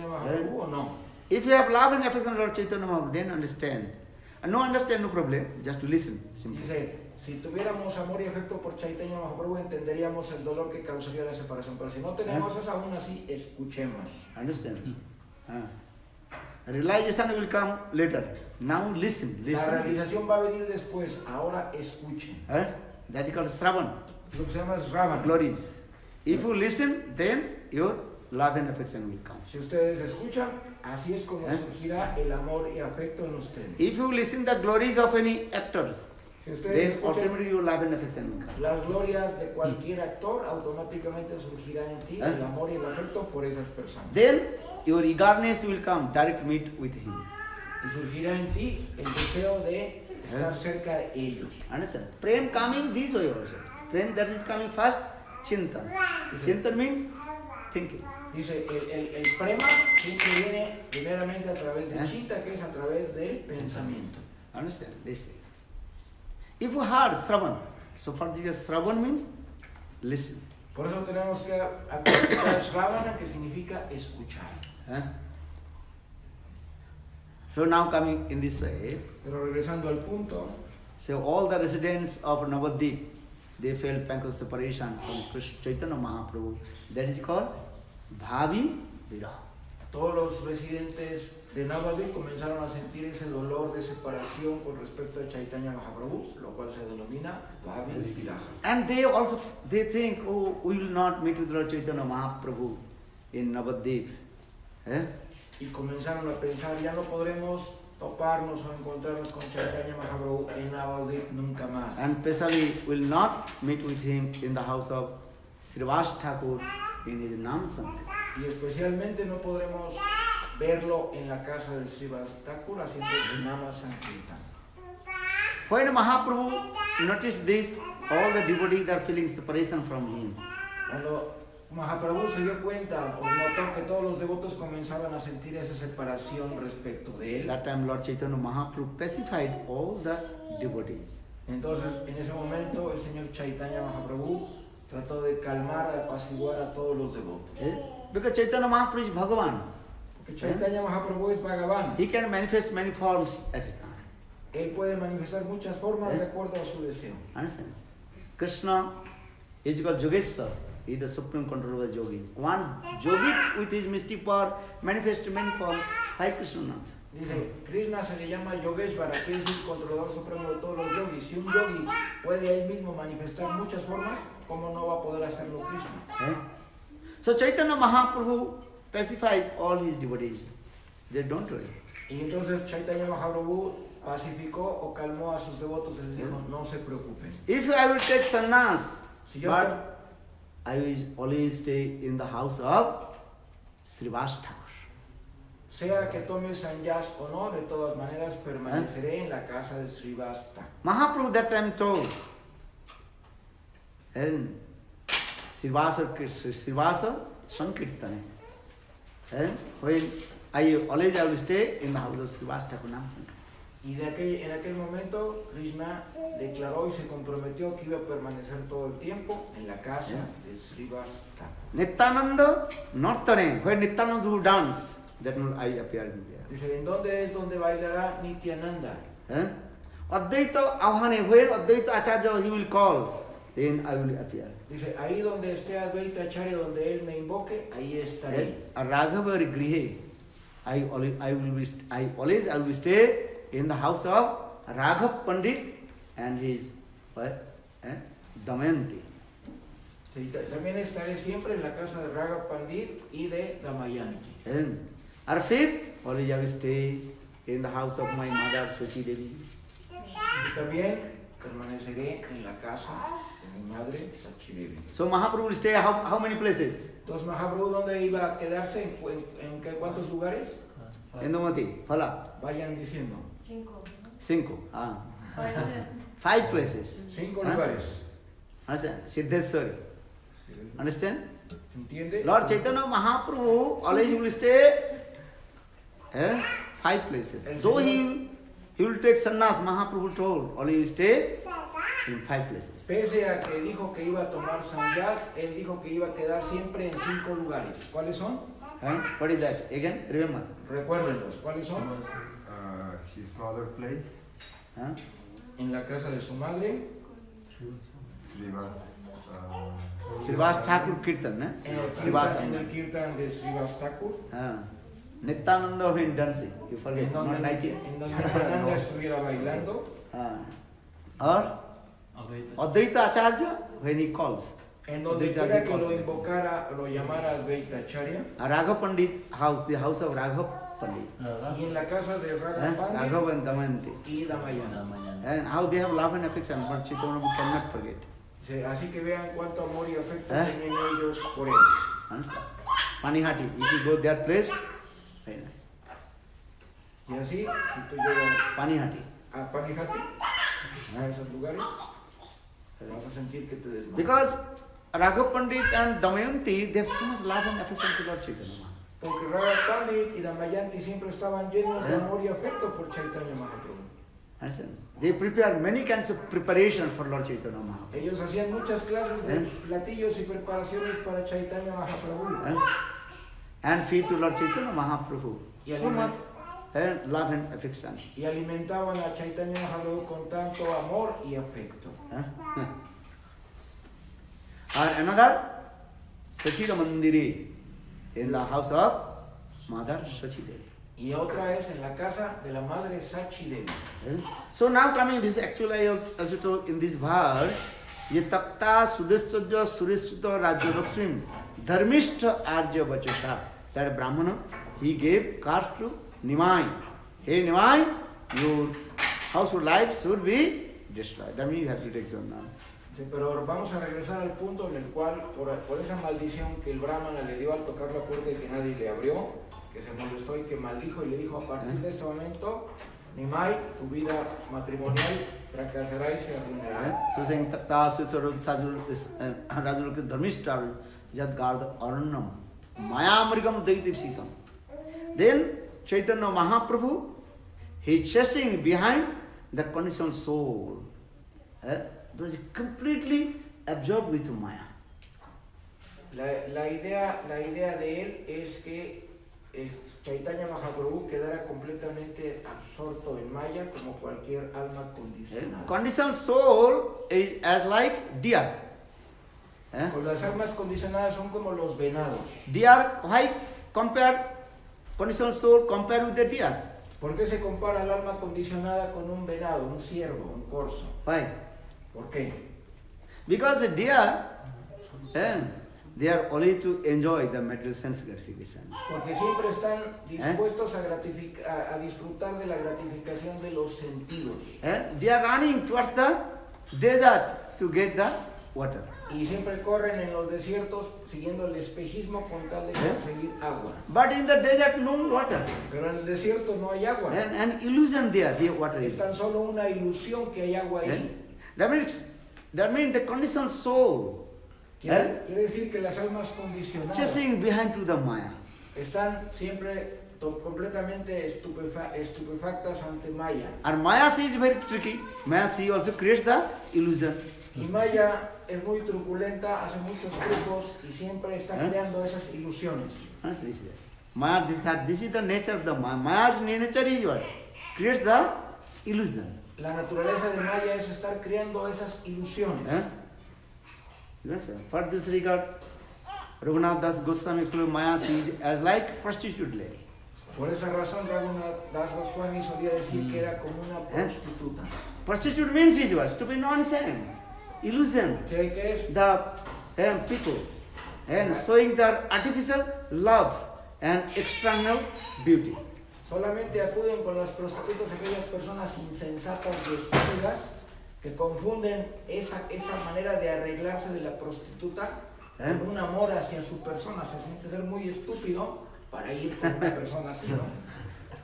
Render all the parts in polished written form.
Mahaprabhu o no? If you have love and affection for Lord Chaitanya Mahaprabhu, then understand. And no understand, no problem, just to listen. Simply. Dice, si tuviéramos amor y afecto por Chaitanya Mahaprabhu, entenderíamos el dolor que causaría la separación. Pero si no tenemos eso, aún así, escuchemos. Understand? Realization will come later. Now listen. La realización va a venir después. Ahora escuchen. That is called Shravan. Lo que se llama es Ravan. Glories. If you listen, then your love and affection will come. Si ustedes escuchan, así es como surgirá el amor y afecto en ustedes. If you listen the glories of any actors, si ustedes then escuchan ultimately your love and affection will come. las glorias de cualquier actor, automáticamente surgirá en ti el amor y el afecto por esas personas. Then your eagerness will come, direct meet with him. Y surgirá en ti el deseo de estar cerca de ellos. Understand? Prem coming this way also. Prem that is coming first, Chintan. Chintan means thinking. Dice, el prema siempre viene primeramente a través del chinta, que es a través del pensamiento. Understand? This way. If you heard Shravan, so for this Shravan means listen. Por eso tenemos que aplicar Shravana, que significa escuchar. So now coming in this way, Pero regresando al punto, so all the residents of Navadvip, they felt painful separation from Krishna Chaitanya Mahaprabhu. That is called Bhavi Viraha. todos los residentes de Navadvip comenzaron a sentir ese dolor de separación con respecto a Chaitanya Mahaprabhu, lo cual se denomina Bhavi Viraha. And they also they think, oh, we will not meet with Lord Chaitanya Mahaprabhu in Navadvip. Y comenzaron a pensar, ya no podremos toparnos o encontrarnos con Chaitanya Mahaprabhu en Navadvip nunca más. And especially will not meet with him in the house of Srivas Thakur in his Nam Sankirtan. Y especialmente no podremos verlo en la casa de Srivas Thakur haciendo su Nama Sankirtan. When Mahaprabhu noticed this, all the devotees are feeling separation from him. Cuando Mahaprabhu se dio cuenta o notó que todos los devotos comenzaban a sentir esa separación respecto de él, That time Lord Chaitanya Mahaprabhu pacified all the devotees. entonces en ese momento el señor Chaitanya Mahaprabhu trató de calmar, de apaciguar a todos los devotos. Because Chaitanya Mahaprabhu is Bhagavan. Porque Chaitanya Mahaprabhu es Bhagavan. He can manifest many forms at a time. Él puede manifestar muchas formas de acuerdo a su deseo. Understand? Krishna is called Yogeshwar. He is the supreme controller of the yogis. One yogi with his mystic power manifests many forms. Hare Krishna Nath. Dice, Krishna se le llama Yogeshvara, que es el controlador supremo de todos los yogis. Si un yogi puede él mismo manifestar muchas formas, ¿cómo no va a poder hacerlo Krishna? So Chaitanya Mahaprabhu pacified all his devotees. They don't worry. Y entonces Chaitanya Mahaprabhu pacificó o calmó a sus devotos y les dijo, no se preocupen. If I will take sannyas, Si yo, but I will always stay in the house of Srivas Thakur. sea que tome sannyas o no, de todas maneras permaneceré en la casa de Srivas Thakur. Mahaprabhu that time told, and Srivasa Sankirtane. And when I will stay in the house of Srivas Thakur Nam Sankirtan. Y en aquel momento Krishna declaró y se comprometió que iba a permanecer todo el tiempo en la casa de Srivas Thakur. Nityananda Nortane, when Nityananda will dance, that will I appear in there. Dice, ¿en dónde es donde bailará Nityananda? Advaita Ahane, when Advaita Acharya he will call, then I will appear. Dice, ahí donde esté Advaita Acharya, donde él me invoque, ahí estaré. Raghava Grihe, I will stay in the house of Raghav Pandit and his Damayanti. Sí, también estaré siempre en la casa de Raghav Pandit y de Damayanti. Or fifth, always I will stay in the house of my mother Sati Devi. Y también permaneceré en la casa de mi madre Sati Devi. So Mahaprabhu will stay how many places? Entonces Mahaprabhu, ¿dónde iba a quedarse? ¿En cuántos lugares? Indumati, Phala. Vayan diciendo. 5. 5 places. 5 lugares. Understand? Siddheswari. Understand? ¿Entiende? Lord Chaitanya Mahaprabhu always will stay 5 places. Though he will take sannyas, Mahaprabhu told, always will stay in 5 places. Pese a que dijo que iba a tomar sannyas, él dijo que iba a quedar siempre en 5 lugares. ¿Cuáles son? What is that? Again, remember. Recuérdenlos, ¿cuáles son? His mother place, Huh? En la casa de su madre, Srivas Thakur Kirtan, en Srivas el Kirtan de Srivas Thakur, Nityananda in dancing, you forget, en not donde Nighty. Nityananda estuviera bailando, Or Advaita Acharya when he calls. en donde quiera que lo invocara, lo llamara Advaita Acharya, Raghav Pandit house, the house of Raghav Pandit. y en la casa de Raghav Pandit Raghav and Damayanti. y Damayana. And how they have love and affection, but Chaitanya we cannot forget. Sí, así que vean cuánto amor y afecto tenían ellos por él. Understand? Panihati, if you go their place, very nice. Y así, si tú llegas Panihati. a Panihati, a esos lugares, vas a sentir que te desmayas. Because Raghav Pandit and Damayanti, they have so much love and affection to Lord Chaitanya. Porque Raghav Pandit y Damayanti siempre estaban llenos de amor y afecto por Chaitanya Mahaprabhu. Understand? They prepare many kinds of preparation for Lord Chaitanya Mahaprabhu. Ellos hacían muchas clases de platillos y preparaciones para Chaitanya Mahaprabhu. And feed to Lord Chaitanya Mahaprabhu. Y So much love and affection. Y alimentaban a Chaitanya Mahaprabhu con tanto amor y afecto. And another, Sachila Mandiri, in the house of Mother Sachidevi. Y otra es en la casa de la madre Sachidevi. So now coming this, actually I also told in this verse, ye tapta sudeshtaja sureshta rajya lakshmi dharmishta arya vachasha. That Brahmana, he gave caste to Nimai. Hey Nimai, your household life should be destroyed. That means you have to take some now. Sí, pero vamos a regresar al punto en el cual, por esa maldición que el Brahmana le dio al tocar la puerta y que nadie le abrió, que se molestó y que maldijo y le dijo: a partir de este momento, Nimai, tu vida matrimonial fracasará y se arruinará. So saying tapta sudeshtaja rajya lakshmi dharmishta jad garda arannam mayamrigam daitipsikam. Then Chaitanya Mahaprabhu, he is chasing behind the conditioned soul. Was completely absorbed with Maya. La idea de él es que Chaitanya Mahaprabhu quedara completamente absorto en Maya como cualquier alma condicionada. Conditioned soul is as like deer. Pues las almas condicionadas son como los venados. Deer, why compare conditioned soul compared with the deer? ¿Por qué se compara el alma condicionada con un venado, un ciervo, un corzo? Why? ¿Por qué? Because the deer, they are only to enjoy the material sense gratification. Porque siempre están dispuestos a disfrutar de la gratificación de los sentidos. They are running towards the desert to get the water. Y siempre corren en los desiertos siguiendo el espejismo con tal de conseguir agua. But in the desert, no water. Pero en el desierto no hay agua. An illusion there, the water is. Es tan solo una ilusión que hay agua ahí. That means the conditioned soul Quiere decir que las almas condicionadas chasing behind to the Maya. están siempre completamente estupefactas ante Maya. And Maya is very tricky. Maya also creates the illusion. Y Maya es muy truculenta, hace muchos trucos y siempre está creando esas ilusiones. Maya, this is the nature of the Maya. Maya's nature is what? Creates the illusion. La naturaleza de Maya es estar creando esas ilusiones. Yes, for this regard, Raghunath Das Goswami explained Maya is as like prostitute lady. Por esa razón Raghunath Das Goswami solía decir que era como una prostituta. Prostitute means is what? Stupid nonsense, illusion. ¿Qué es? The people and showing their artificial love and external beauty. Solamente acuden con las prostitutas aquellas personas insensatas y estúpidas que confunden esa manera de arreglarse de la prostituta con un amor hacia su persona. Se siente ser muy estúpido para ir con una persona así, ¿no?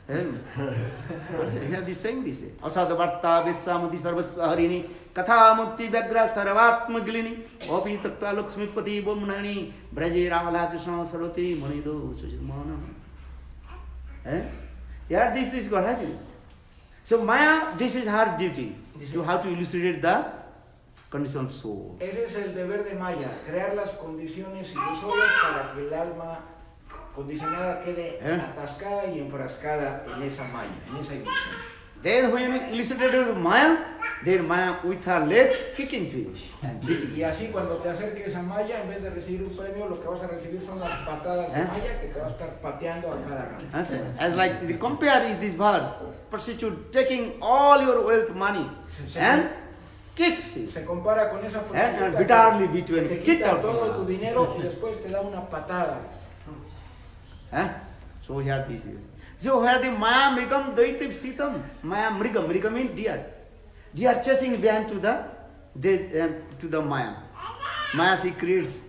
Here this saying this. Asad varta visamati sarvasaharini katha mukti vyagra sarvatma gilini opi tattva lakshmipati bomnani braje ramala krishna sarvati manido sujamana. Here this is God has it. So Maya, this is her duty. You have to illustrate the conditioned soul. Ese es el deber de Maya, crear las condiciones ilusorias para que el alma condicionada quede atascada y enfrascada en esa malla, en esa ilusión. Then when elicited with Maya, then Maya with her legs kicking to it and beating. Y así cuando te acerques a Maya, en vez de recibir un premio, lo que vas a recibir son las patadas de Maya que te va a estar pateando a cada rato. As like the compare is this verse, prostitute taking all your wealth, money, and kicks it. Se compara con esa prostituta bitterly que between te kick quita out. todo tu dinero y después te da una patada. So here this is. So where the Maya Mrigam Daitiv Sitam, Maya Mrigam, Mrigam means deer. Deer chasing behind to the Maya. Maya she creates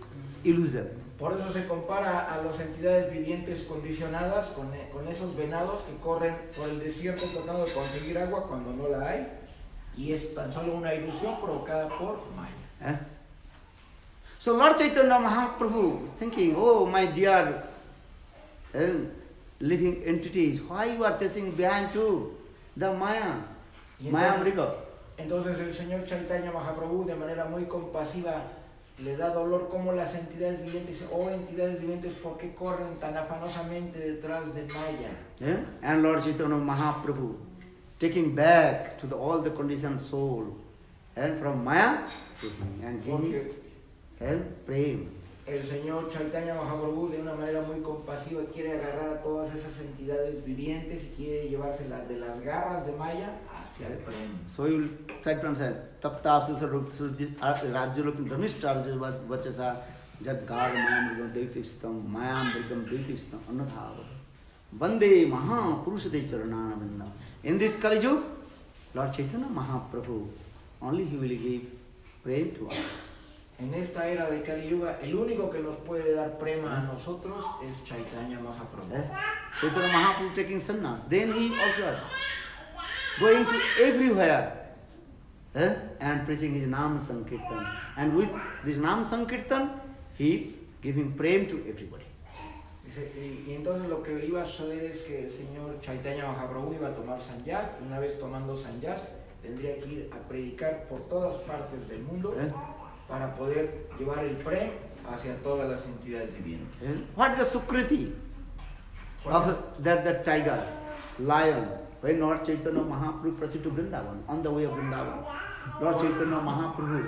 illusion. Por eso se compara a las entidades vivientes condicionadas con esos venados que corren por el desierto tratando de conseguir agua cuando no la hay. Y es tan solo una ilusión provocada por Maya. So Lord Chaitanya Mahaprabhu thinking, oh my dear living entities, why you are chasing behind you the Maya, Maya Mriga? Entonces el señor Chaitanya Mahaprabhu de manera muy compasiva le da dolor como las entidades vivientes, entidades vivientes, ¿por qué corren tan afanosamente detrás de Maya? And Lord Chaitanya Mahaprabhu taking back to all the conditioned soul and from Maya and giving prema. El señor Chaitanya Mahaprabhu de una manera muy compasiva quiere agarrar a todas esas entidades vivientes y quiere llevárselas de las garras de Maya hacia el prema. So you will try to understand. Tapta Asisa Rajyalokam Dharmishtarja Vachasa Jad Gar Mayam Brigam Devtivstam Mayam Brigam Devtivstam Anatha Vande Maha Purushate Charanana Vrinda. In this Kali Yuga, Lord Chaitanya Mahaprabhu, only he will give prema to us. En esta era de Kali Yuga, el único que nos puede dar prema a nosotros es Chaitanya Mahaprabhu. Chaitanya Mahaprabhu taking sannyas, then he also going to everywhere and preaching his Nam Sankirtan. And with this Nam Sankirtan, he giving prema to everybody. Y entonces lo que iba a suceder es que el señor Chaitanya Mahaprabhu iba a tomar sannyas. Una vez tomando sannyas, tendría que ir a predicar por todas partes del mundo para poder llevar el prem hacia todas las entidades vivientes. What is the Sukriti of that tiger, lion? When Lord Chaitanya Mahaprabhu proceeded to Vrindavan, on the way of Vrindavan, Lord Chaitanya Mahaprabhu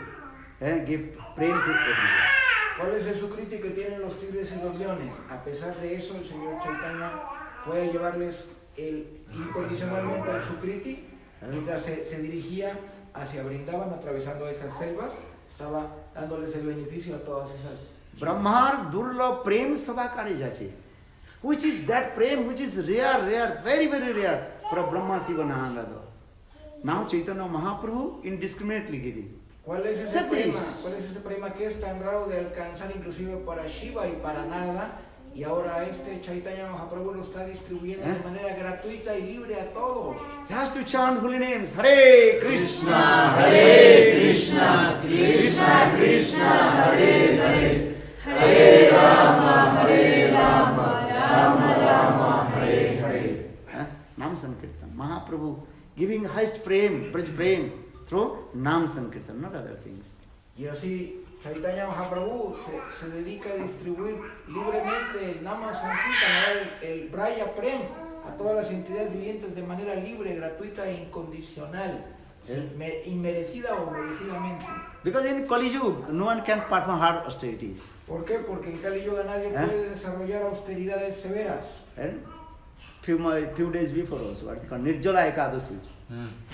gave prem to everyone. ¿Cuál es el sukriti que tienen los tigres y los leones? A pesar de eso, el señor Chaitanya fue a llevarles incondicionalmente el sukriti mientras se dirigía hacia Vrindavan atravesando esas selvas. Estaba dándoles el beneficio a todas esas. Brahmar Durla Prem Sabakari Jache. Which is that prem which is rare, very, very rare for Brahma Siva Nahandado. Now Chaitanya Mahaprabhu indiscriminately giving. ¿Cuál es ese prema? ¿Cuál es ese prema que es tan raro de alcanzar inclusive para Shiva y para Narada? Y ahora este Chaitanya Mahaprabhu lo está distribuyendo de manera gratuita y libre a todos. Just to chant holy names. Hare Krishna, Hare Krishna, Krishna Krishna, Hare Hare, Hare Rama, Rama Rama, Hare Hare. Nam Sankirtan. Mahaprabhu giving highest prem, Braj prem through Nam Sankirtan, not other things. Y así Chaitanya Mahaprabhu se dedica a distribuir libremente el Nama Sankirtan, el Braya Prem, a todas las entidades vivientes de manera libre, gratuita e incondicional, inmerecida o merecidamente. Because in Kali Yuga, no one can perform hard austerities. ¿Por qué? Porque en Kali Yuga nadie puede desarrollar austeridades severas. And few days before also, what is called Nirjala Ekadashi.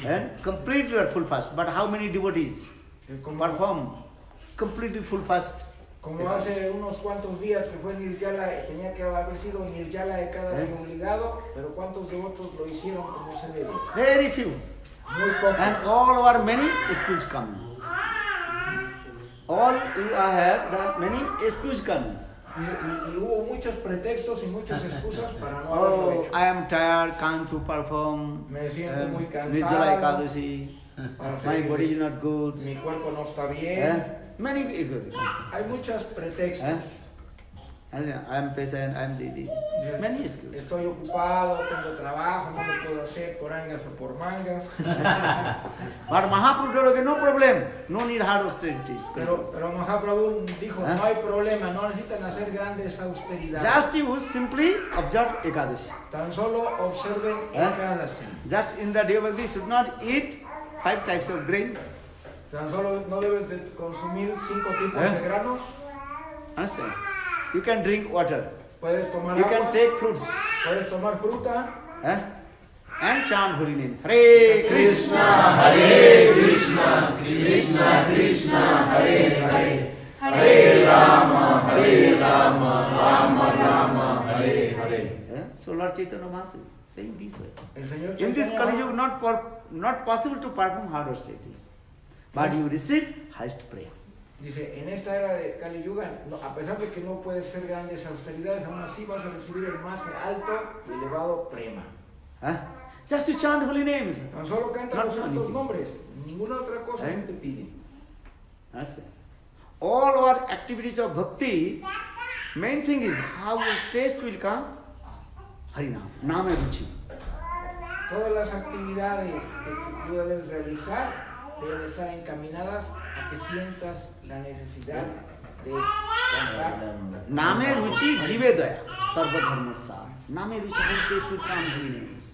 And completely at full fast. But how many devotees perform completely full fast? Como hace unos cuantos días que fue Nirjala, tenía que haber sido Nirjala Ekadashi obligado, pero ¿cuántos devotos lo hicieron como se debe? Very few. Muy pocos. And all over many excuse coming. All you have the many excuse coming. Y hubo muchos pretextos y muchas excusas para no haberlo Oh, hecho. I am tired, can't to perform. Me siento muy Nirjala cansado. Ekadashi. Para My seguir. body is not good. Mi cuerpo no está bien. Many people. Hay muchos pretextos. I am patient, I am needy. Many excuses. Estoy ocupado, tengo trabajo, no lo puedo hacer por angas o por mangas. But Mahaprabhu told, okay, no problem, no need hard austerities. Pero Mahaprabhu dijo, no hay problema, no necesitan hacer grandes austeridades. Just you simply observe Ekadashi. Tan solo observen Ekadasi. Just in the day of you should not eat 5 types of grains. Tan solo no debes de consumir 5 tipos de granos. Understand? You can drink water. Puedes tomar You agua. can take fruits. Puedes tomar fruta. And chant holy names. Hare Krishna, Hare Krishna, Krishna Krishna, Hare Hare, Hare Rama, Rama Rama, Hare Hare. So Lord Chaitanya Mahaprabhu saying this way. El Señor In this Chaitanya Kali Yuga, not possible to perform hard austerity, but you receive highest prayer. dice, en esta era de Kali Yuga, a pesar de que no puedes hacer grandes austeridades, aún así vas a recibir el más alto y elevado prema. Just to chant holy names. Tan solo canta Not los santos anything. nombres, ninguna otra cosa se te pide. That's it. All our activities of bhakti, main thing is how your taste will come. Harinam, Nama Ruchi. Todas las actividades que tú debes realizar deben estar encaminadas a que sientas la necesidad de cantar. Name Ruchi Jive Daya, Sarva Dharmasar. Name Ruchi, how taste will come holy names.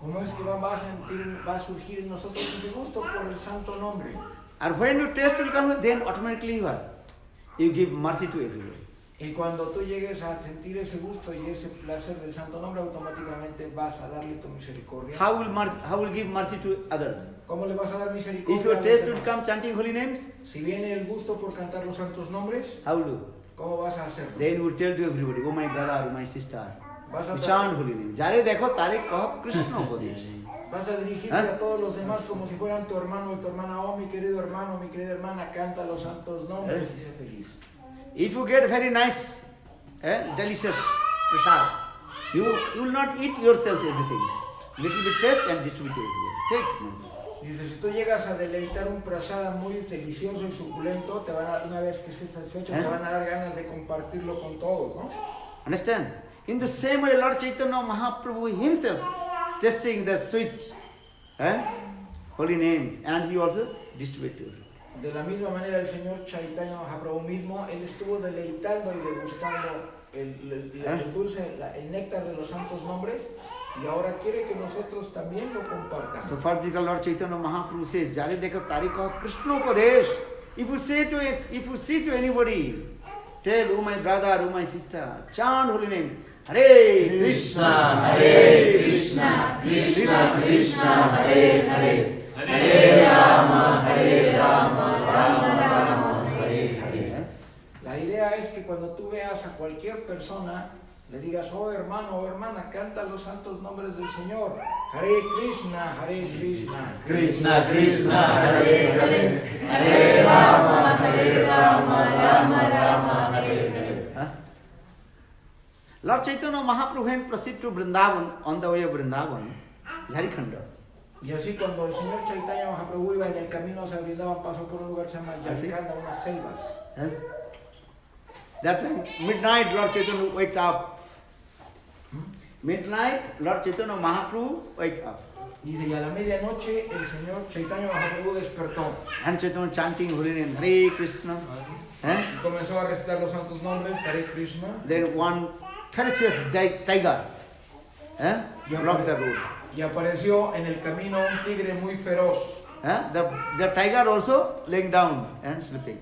¿Cómo es que va a surgir en nosotros ese gusto por el santo nombre? And when your taste will come, then automatically you give mercy to everybody. Y cuando tú llegues a sentir ese gusto y ese placer del santo nombre, automáticamente vas a darle tu misericordia. How will give mercy to others? ¿Cómo le vas a dar misericordia If your a los taste will demás? come chanting holy names, Si viene el gusto por cantar los santos nombres, how will you? ¿cómo vas a hacerlo? Then you will tell to everybody, oh my brother, oh my sister, Vas a, you chant holy names. Jare dekho tare kaho Krishna upadesh. vas a dirigirte a todos los demás como si fueran tu hermano y tu hermana. Oh, mi querido hermano, mi querida hermana, canta los santos nombres y sé feliz. If you get very nice, delicious prasad, you will not eat yourself everything. Little bit taste and distribute to everybody. Take. Dice, si tú llegas a deleitar un prasada muy delicioso y suculento, te van a, una vez que estés satisfecho, te van a dar ganas de compartirlo con todos, ¿no? Understand? In the same way, Lord Chaitanya Mahaprabhu himself tasting the sweet holy names, and he also distributed. De la misma manera, el Señor Chaitanya Mahaprabhu mismo, él estuvo deleitando y degustando el dulce, el néctar de los santos nombres, y ahora quiere que nosotros también lo compartamos. So further, Lord Chaitanya Mahaprabhu says, "Jare dekho tare kaho Krishna upadesh." If you say to anybody, tell, oh my brother, oh my sister, chant holy names. Hare Krishna, Hare Krishna, Krishna Krishna, Hare Hare, Hare Rama, Rama Rama, Hare Hare. La idea es que cuando tú veas a cualquier persona, le digas, oh hermano o hermana, canta los santos nombres del Señor. Hare Krishna, Hare Krishna. Krishna Krishna, Hare Hare, Hare Rama, Rama Rama, Hare Hare. Lord Chaitanya Mahaprabhu when proceed to Vrindavan, on the way of Vrindavan, Jharkhand. Y así cuando el Señor Chaitanya Mahaprabhu iba en el camino hacia Vrindavan, pasó por un lugar que se llama Yarkanda, unas selvas. That time, midnight, Lord Chaitanya wake up. Midnight, Lord Chaitanya Mahaprabhu wake up. Dice, y a la medianoche el Señor Chaitanya Mahaprabhu despertó. And Chaitanya chanting holy name, Hare Krishna. Y comenzó a recitar los santos nombres, Hare Krishna. Then one ferocious tiger blocked the road. Y apareció en el camino un tigre muy feroz. The tiger also laying down and sleeping.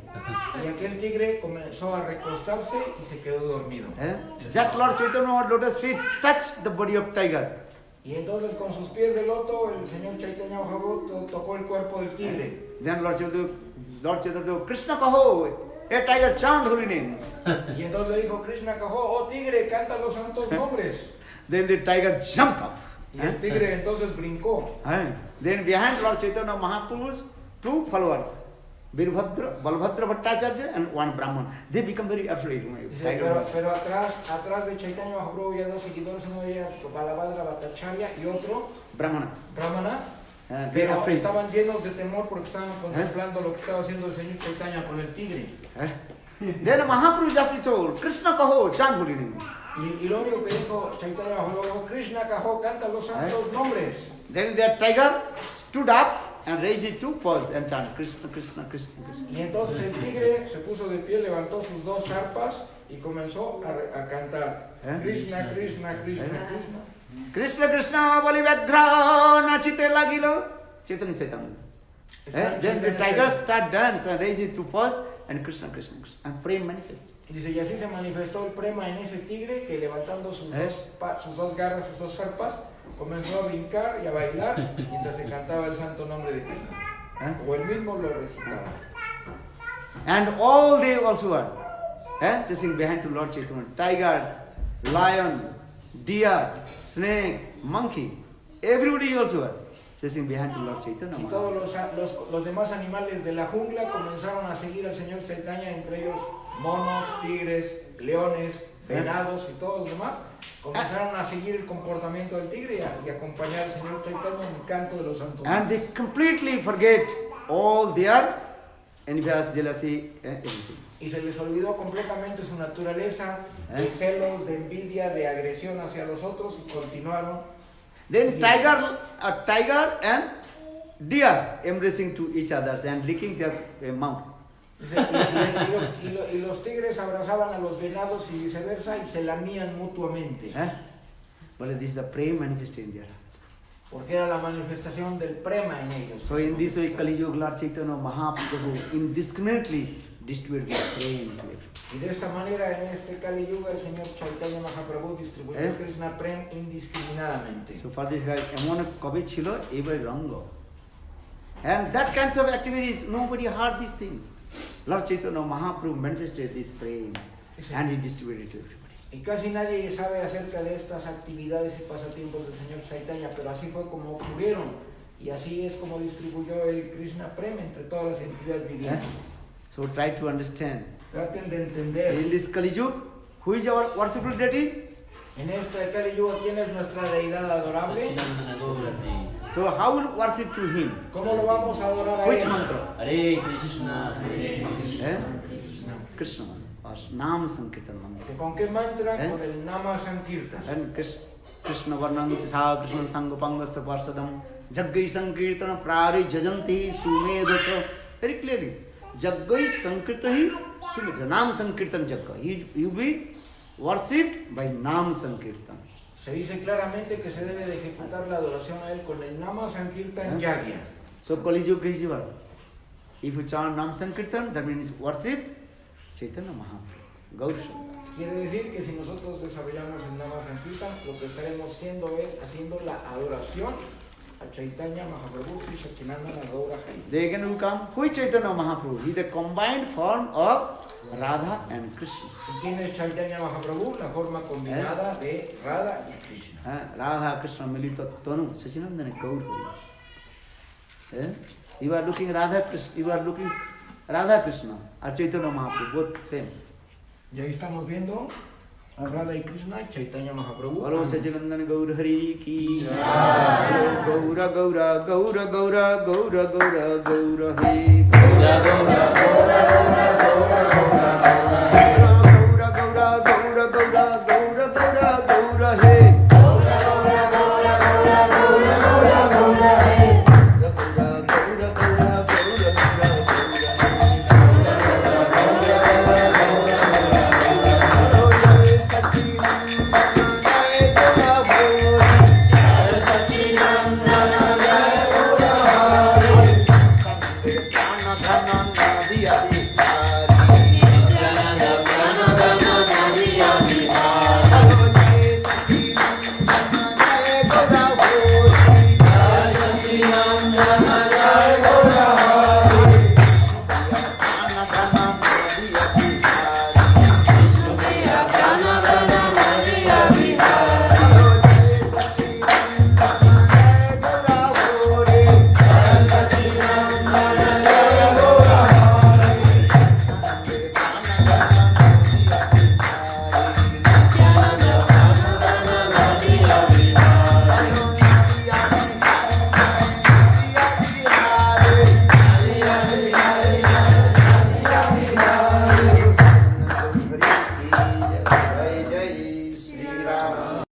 Y aquel tigre comenzó a recostarse y se quedó dormido. Just Lord Chaitanya lotus feet touch the body of tiger. Y entonces con sus pies de loto el Señor Chaitanya Mahaprabhu tocó el cuerpo del tigre. Then Lord Chaitanya, Krishna kaho, a tiger chant holy name. Y entonces le dijo, Krishna Kaho, oh tigre, canta los santos nombres. Then the tiger jumped up. Y el tigre entonces brincó. Then behind Lord Chaitanya Mahaprabhu's 2 followers, Balbhadra Bhattacharya and one Brahman. They become very afraid. Pero atrás de Chaitanya Mahaprabhu había 2 seguidores, uno de ellos Balabhadra Bhattacharya y otro Brahmana. Pero estaban llenos de temor porque estaban contemplando lo que estaba haciendo el Señor Chaitanya con el tigre. Then Mahaprabhu just told, Krishna kaho, chant holy name. Y lo único que dijo Chaitanya Mahaprabhu, Krishna Kaho, canta los santos nombres. Then that tiger stood up and raised it to pause and chant Krishna, Krishna, Krishna, Krishna. Y entonces el tigre se puso de pie, levantó sus dos arpas y comenzó a cantar Krishna, Krishna, Krishna, Krishna. Krishna, Krishna, bali vyadra, nachite lagilo. Chaitanya Chaitanya. Then the tiger start dance and raise it to pause and Krishna, Krishna, Krishna. And prema manifest. Dice, y así se manifestó el prema en ese tigre que levantando sus dos garras, sus dos arpas, comenzó a brincar y a bailar mientras se cantaba el santo nombre de Krishna. O él mismo lo recitaba. And all they also were chasing behind to Lord Chaitanya. Tiger, lion, deer, snake, monkey. Everybody also were chasing behind to Lord Chaitanya. Y todos los demás animales de la jungla comenzaron a seguir al Señor Chaitanya, entre ellos monos, tigres, leones, venados y todos los demás. Comenzaron a seguir el comportamiento del tigre y acompañar al Señor Chaitanya en el canto de los santos. And they completely forget all their envious, jealousy, everything. Y se les olvidó completamente su naturaleza de celos, de envidia, de agresión hacia los otros y continuaron. Then tiger and deer embracing to each other and licking their mouth. Y los tigres abrazaban a los venados y viceversa y se lamían mutuamente. Well, this is the prema manifested in there. Porque era la manifestación del prema en ellos. So in this way, Kali Yuga, Lord Chaitanya Mahaprabhu indiscriminately distributed this prema to everyone. Y de esta manera, en este Kali Yuga, el Señor Chaitanya Mahaprabhu distribuyó Krishna Prem indiscriminadamente. So for this guy, Emon Kabe Chilo, Eber Rango. And that kinds of activities, nobody heard these things. Lord Chaitanya Mahaprabhu manifested this prema and he distributed it to everybody. Y casi nadie sabe acerca de estas actividades y pasatiempos del Señor Chaitanya, pero así fue como ocurrieron. Y así es como distribuyó el Krishna Prem entre todas las entidades vivientes. So try to understand. Traten de entender. In this Kali Yuga, who is our worshipful deities? En este Kali Yuga, ¿quién es nuestra deidad adorable? So how will worship to him? ¿Cómo lo vamos a adorar a Which él? mantra? Hare Krishna, Hare Krishna mantra. Or Nam Sankirtan mantra. ¿Con qué mantra? Con el Nama Sankirtan. And Krishna Varnam Tisa Krishna Sangapangasta Parsadam Jaggai Sankirtana Prari Jajanti Sumedasa. Very clearly. Jaggai Sankirtani Sumedasa. Nam Sankirtan Jagga. He will be worshipped by Nam Sankirtan. Se dice claramente que se debe de ejecutar la adoración a él con el Nama Sankirtan Yagya. So Kali Yuga is what? If you chant Nam Sankirtan, that means worship Chaitanya Mahaprabhu, Gaur Sundar. Quiere decir que si nosotros desarrollamos el Nama Sankirtan, lo que estaremos haciendo es haciendo la adoración a Chaitanya Mahaprabhu Sri Satchidananda Gaura Hari. They again will come. Who is Chaitanya Mahaprabhu? He is the combined form of Radha and Krishna. ¿Y quién es Chaitanya Mahaprabhu? La forma combinada de Radha y Krishna. Radha Krishna Milita Tanu Satchidananda Gaur Hari. You are looking Radha Krishna. You are looking Radha Krishna or Chaitanya Mahaprabhu, both same. Y ahí estamos viendo a Radha y Krishna y Chaitanya Mahaprabhu. Bolo Satchidananda Gaur Hari ki Gaura Gaura Gaura Gaura Gaura Gaura Gaura Hari Gaura Gaura Gaura Gaura Gaura Gaura Gaura Gaura Gaura Gaura Gaura Gaura Gaura Hari Gaura Gaura Gaura Gaura Gaura Gaura Gaura Hari Gaura